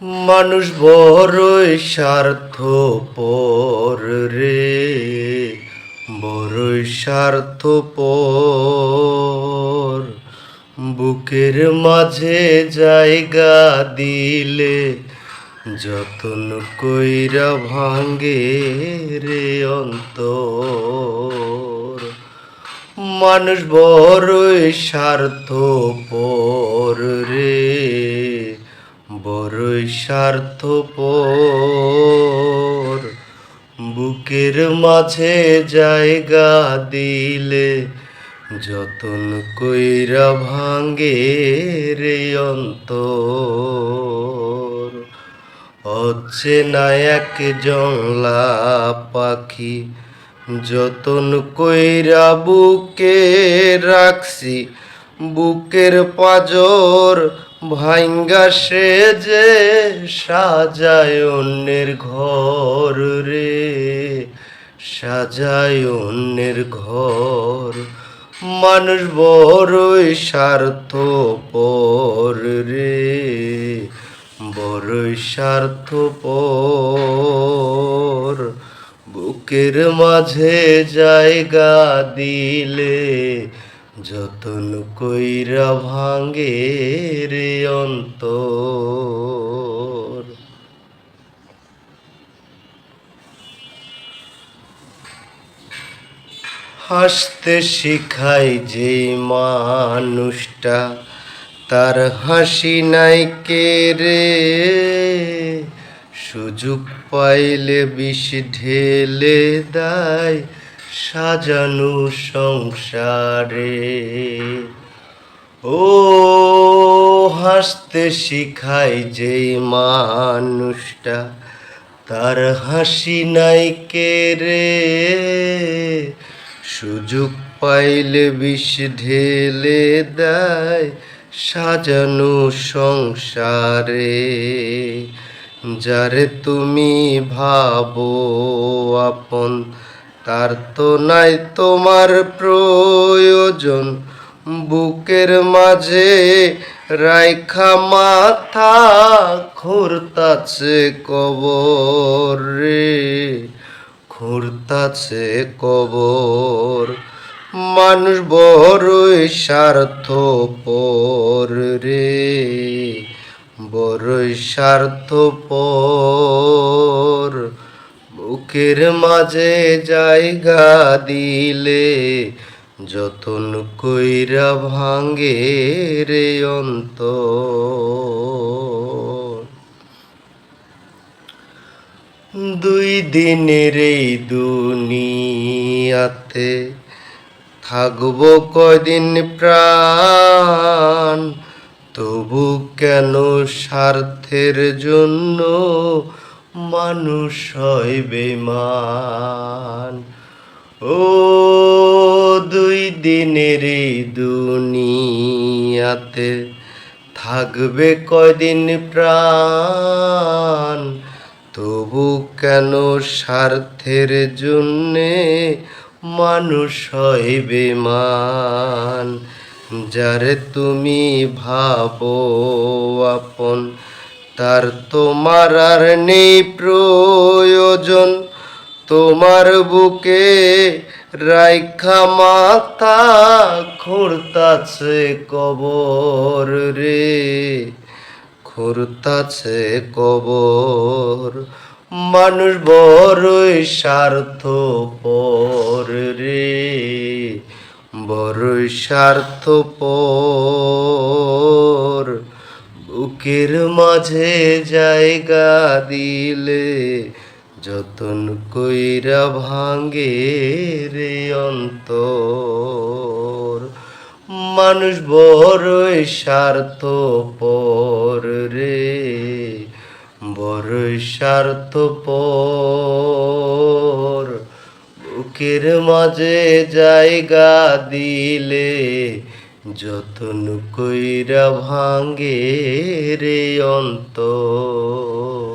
মানুষ বড়ই স্বার্থপর রে, বড়ই স্বার্থপর। বুকের মাঝে জায়গা দিলে যতন কইরা ভাঙ্গে রে অন্তর। মানুষ বড়ই স্বার্থপর রে, বড়ই স্বার্থপর। বুকের মাঝে জায়গা দিলে যতন কইরা ভাঙ্গে রে অন্তর। অচেনা এক জংলা পাখি যতন কইরা বুকে রাখছি, বুকের পাজর ভাঙ্গা সে যে সাজায় অন্যের ঘর রে, সাজায় অন্যের ঘর। মানুষ বড়ই স্বার্থপর রে, বড়ই স্বার্থপর। বুকের মাঝে জায়গা দিলে যতন কইরা ভাঙ্গে রে অন্তর। হাসতে শিখাই যে মানুষটা তার হাসি নাই কে রে, সুযোগ পাইলে বিষ ঢেলে দেয় সাজানো সংসারে। ও হাসতে শিখাই যে মানুষটা তার হাসি নাই কে রে, সুযোগ পাইলে বিষ ঢেলে দেয় সাজানো সংসারে। যারে তুমি ভাবো আপন তার তো নাই তোমার প্রয়োজন, বুকের মাঝে রাইখা মাথা খুঁড়তাছে কবর রে, খুঁড়তাছে কবর। মানুষ বড়ই স্বার্থপর রে, বড়ই স্বার্থপর। বুকের মাঝে জায়গা দিলে যতন কইরা ভাঙ্গে রে অন্তর। দুই দিনের এই দুনিয়াতে থাকবো কয়দিন প্রাণ, তবু কেন স্বার্থের জন্য মানুষ হয় বেঈমান। ও দুই দিনের এই দুনিয়াতে থাকবে কয়দিন প্রাণ, তবু কেন স্বার্থের জন্যে মানুষ হয় বেঈমান। যারে তুমি ভাবো আপন তার তোমার আর নেই প্রয়োজন, তোমার বুকে রাইখা মাথা খুঁড়তাছে কবর রে, খুঁড়তাছে কবর। মানুষ বড়ই স্বার্থপর রে, বড়ই স্বার্থপর। বুকের মাঝে জায়গা দিলে যতন কইরা ভাঙ্গে রে অন্তর। মানুষ বড়ই স্বার্থপর রে, বড়ই স্বার্থপর। বুকের মাঝে জায়গা দিলে যতন কইরা ভাঙ্গে রে অন্তর।